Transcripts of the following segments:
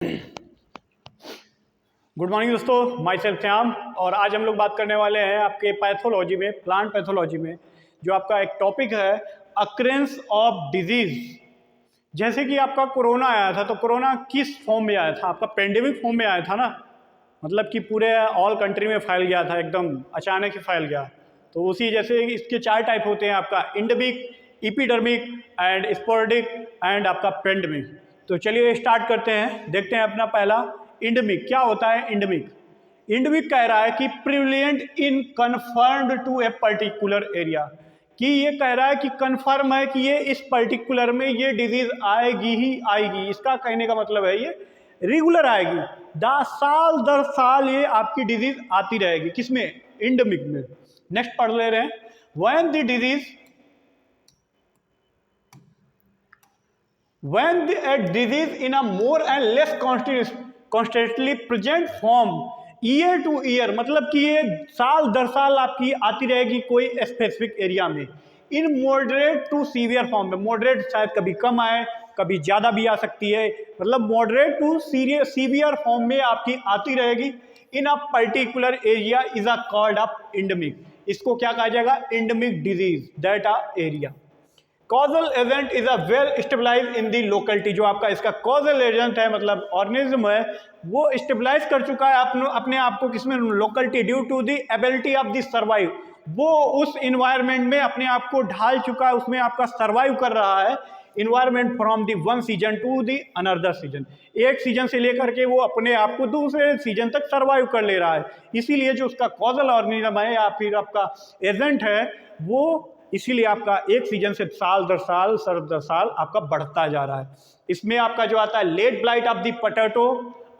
Good morning दोस्तों, my self Shyam. और आज हम लोग बात करने वाले हैं आपके पैथोलॉजी में, प्लांट पैथोलॉजी में, जो आपका एक टॉपिक है अक्रेंस ऑफ डिजीज। जैसे कि आपका कोरोना आया था, तो कोरोना किस फॉर्म में आया था? आपका पेंडेमिक फॉर्म में आया था ना, मतलब कि पूरे ऑल कंट्री में फैल गया था, एकदम अचानक ही फैल गया। तो उसी जैसे इसके 4 टाइप होते हैं, आपका endemic, epidermic and sporadic and आपका पेंडेमिक। तो चलिए स्टार्ट करते हैं, देखते हैं अपना पहला एंडेमिक। क्या होता है एंडेमिक? एंडेमिक कह रहा है कि prevalent in confirmed to a particular area, कि ये कह रहा है कि कन्फर्म है कि ये इस पर्टिकुलर में ये डिजीज आएगी ही आएगी। इसका कहने का मतलब है ये रेगुलर आएगी, साल दर साल ये आपकी डिजीज आती रहेगी। किसमें? एंडेमिक में। नेक्स्ट पढ़ ले रहे हैं, when the disease when a disease in a more and less constantly present form year to year, मतलब कि ये साल दर साल आपकी आती रहेगी कोई स्पेसिफिक एरिया में। In moderate to severe form में, मॉडरेट शायद कभी कम आए, कभी ज़्यादा भी आ सकती है, मतलब मॉडरेट टू सीवियर फॉर्म में आपकी आती रहेगी। In a particular area is a called up endemic. इसको क्या कहा जाएगा? Endemic disease that a area. Causal agent is a well stabilize in the locality. जो आपका इसका कॉजल एजेंट है, मतलब ऑर्गेनिज्म है, वो स्टेबलाइज कर चुका है अपने आप को किसमें? Locality, due to the ability of the survive. वो उस इन्वायरमेंट में अपने आप को ढाल चुका है, उसमें आपका सर्वाइव कर रहा है environment from the one season to the another season. एक सीजन से लेकर के वो अपने आप को दूसरे सीजन तक सर्वाइव कर ले रहा है। इसीलिए जो उसका कॉजल ऑर्गेनिज्म है या फिर आपका एजेंट है, वो इसीलिए आपका एक सीजन से साल दर साल आपका बढ़ता जा रहा है। इसमें आपका जो आता है late blight of the potato,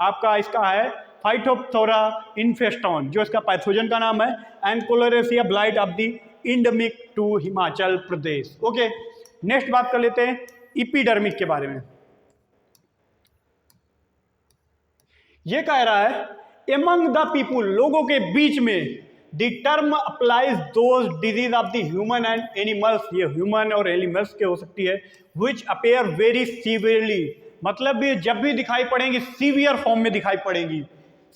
आपका इसका है फाइटोप्थोरा इन्फेस्टॉन, जो इसका पैथोजन का नाम है, एंड कोलोरेसिया blight of the endemic to Himachal Pradesh. Okay, next बात कर लेते हैं एपिडर्मिक के बारे में। ये कह रहा है एमंग द पीपुल, लोगों के बीच में, The term applies those disease of the human and animals, ये human और animals के हो सकती है, which appear very severely, मतलब ये जब भी दिखाई पड़ेंगी सीवियर फॉर्म में दिखाई पड़ेंगी।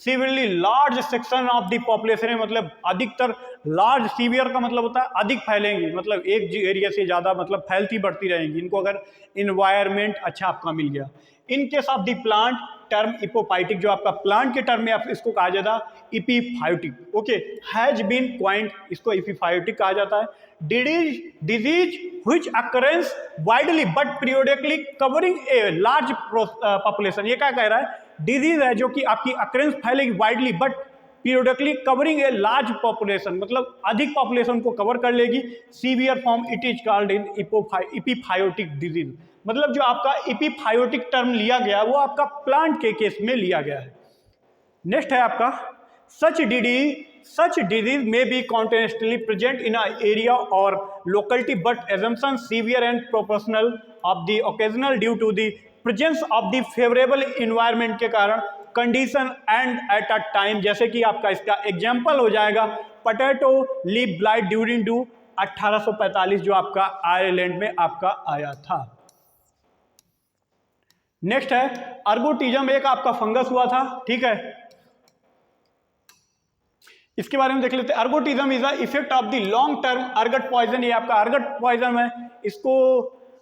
Severely large section of the population है, मतलब अधिकतर, लार्ज सीवियर का मतलब होता है अधिक फैलेंगी, मतलब एक एरिया से ज़्यादा, मतलब फैलती बढ़ती रहेंगी इनको अगर इन्वायरमेंट अच्छा आपका मिल गया। In case of the plant, term epiphytotic, जो आपका प्लांट के टर्म में आप इसको कहा जाता है इपीफाइटिक। ओके, हैज बीन क्वाइंट, इसको इपीफाइटिक कहा जाता है। Disease which occurrence widely but periodically covering a large population. ये क्या कह रहा है? डिजीज है जो कि आपकी अकरेंस फैलेगी widely but periodically covering a large population, मतलब अधिक पॉपुलेशन को कवर कर लेगी। Severe form it is called in epiphytotic disease, मतलब जो आपका इपीफाइटिक टर्म लिया गया वो आपका प्लांट के केस में लिया गया है। नेक्स्ट है आपका such disease may be continuously present in a area और locality but assumption severe and proportional of the occasional due to the presence of the favourable environment के कारण condition and at a time. जैसे कि आपका इसका example हो जाएगा potato leaf blight during to 1845, जो आपका आयरलैंड में आपका आया था। नेक्स्ट है अर्गोटिज्म, एक आपका फंगस हुआ था, ठीक है, इसके बारे में देख लेते हैं। Ergotism is the effect of the long term ergot poison. ये आपका अर्गट पॉइजन है, इसको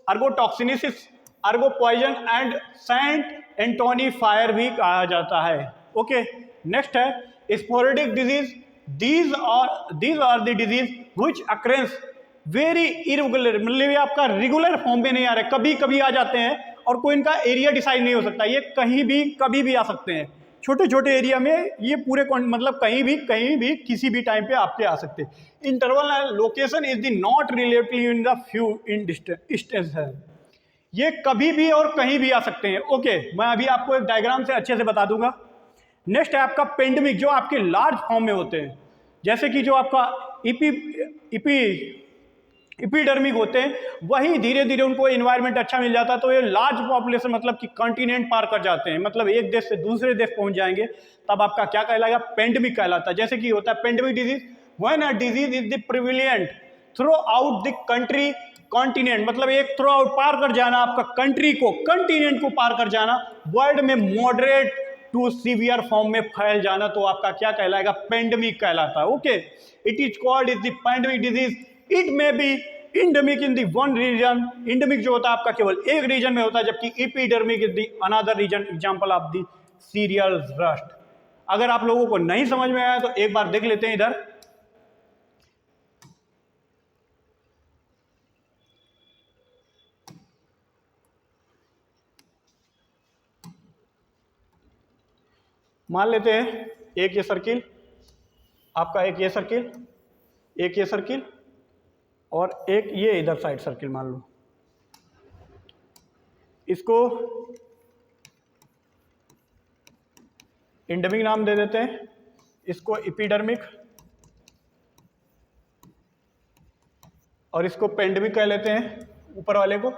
ergotoxicosis, ergo poison and Saint Antony fire भी कहा जाता है। ओके, नेक्स्ट है sporadic disease. These are the disease which occurrence very irregular, मतलब ये आपका रेगुलर फॉर्म में नहीं आ रहे, कभी कभी आ जाते हैं और कोई इनका एरिया डिसाइड नहीं हो सकता, ये कहीं भी कभी भी आ सकते हैं। छोटे छोटे एरिया में ये पूरे मतलब कहीं भी किसी भी टाइम पे आपके आ सकते हैं। Interval and location is the not relative in the few in distance है, ये कभी भी और कहीं भी आ सकते हैं। ओके, मैं अभी आपको एक डायग्राम से अच्छे से बता दूंगा। नेक्स्ट है आपका पेंडेमिक, जो आपके लार्ज फॉर्म में होते हैं, जैसे कि जो आपका एपिडर्मिक होते हैं, वही धीरे धीरे उनको एनवायरनमेंट अच्छा मिल जाता है तो ये लार्ज पॉपुलेशन, मतलब कि कॉन्टिनेंट पार कर जाते हैं, मतलब एक देश से दूसरे देश पहुंच जाएंगे, तब आपका क्या कहलाएगा? पेंडेमिक कहलाता है। जैसे कि होता है pandemic disease, when a disease is the prevalent throughout the country continent मतलब एक थ्रू आउट पार कर जाना, आपका कंट्री को, कंटिनेंट को पार कर जाना, वर्ल्ड में मॉडरेट टू सीवियर फॉर्म में फैल जाना, तो आपका क्या कहलाएगा? पेंडेमिक कहलाता है। Okay, it is called is the pandemic disease. It may be endemic in the one region. Endemic जो होता है आपका केवल एक रीजन में होता है, जबकि epidemic is the another region. Example of the cereal rust. अगर आप लोगों को नहीं समझ में आया तो एक बार देख लेते हैं इधर। मान लेते हैं एक ये सर्किल आपका, एक ये सर्किल, एक ये सर्किल और एक ये इधर साइड सर्किल मान लो। इसको इंडेमिक नाम दे देते हैं, इसको एपिडर्मिक और इसको पेंडेमिक कह लेते हैं ऊपर वाले को।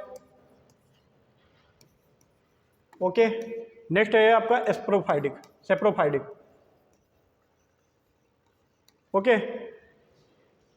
ओके, नेक्स्ट है आपका स्प्रोफाइटिक, सेप्रोफाइटिक। ओके,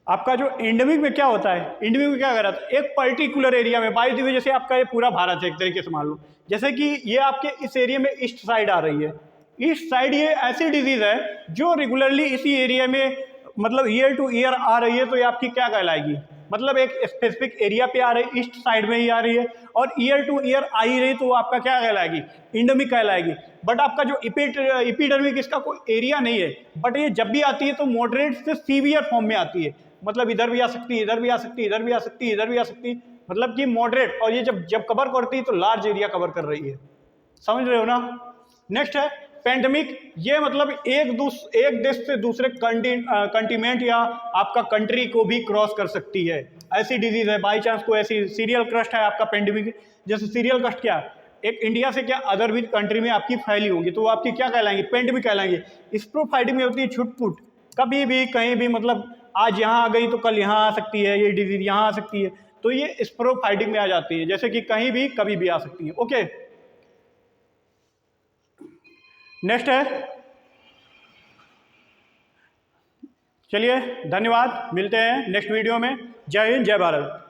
आपका जो इंडेमिक में क्या होता है, इंडेमिक में क्या कर रहा था, एक पर्टिकुलर एरिया में, बाई दी वे जैसे आपका ये पूरा भारत है एक तरीके से मान लो, जैसे कि ये आपके इस एरिया में ईस्ट साइड आ रही है, ईस्ट साइड ये ऐसी डिजीज है जो रेगुलरली इसी एरिया में मतलब ईयर टू ईयर आ रही है, तो ये आपकी क्या कहलाएगी, मतलब एक स्पेसिफिक एरिया पे आ रही है, ईस्ट साइड में ही आ रही है और ईयर टू ईयर आ ही रही, तो वो आपका क्या कहलाएगी, इंडेमिक कहलाएगी। बट आपका जो एपिडेमिक इसका कोई एरिया नहीं है, बट ये जब भी आती है तो मॉडरेट से सीवियर फॉर्म में आती है, मतलब इधर भी आ सकती है, इधर भी आ सकती है, इधर भी आ सकती है, इधर भी आ सकती है, मतलब कि मॉडरेट, और ये जब कवर करती है तो लार्ज एरिया कवर कर रही है। समझ रहे हो ना। नेक्स्ट है पेंडेमिक। ये मतलब एक देश से दूसरे कंटिनेंट या आपका कंट्री को भी क्रॉस कर सकती है, ऐसी डिजीज है। बाई चांस कोई ऐसी सीरियल क्रस्ट है आपका पेंडेमिक, जैसे सीरियल क्रस्ट क्या एक इंडिया से क्या अदर भी कंट्री में आपकी फैली होगी, तो वो आपकी क्या कहलाएंगे, पेंडेमिक कहलाएंगे। स्प्रोफाइटिक में होती है छुटपुट, कभी भी कहीं भी, मतलब आज यहाँ आ गई तो कल यहाँ आ सकती है, ये डिजीज यहाँ आ सकती है, तो ये स्प्रोफाइटिक में आ जाती है, जैसे कि कहीं भी कभी भी आ सकती है। ओके, नेक्स्ट है, चलिए धन्यवाद, मिलते हैं नेक्स्ट वीडियो में। जय हिंद, जय भारत।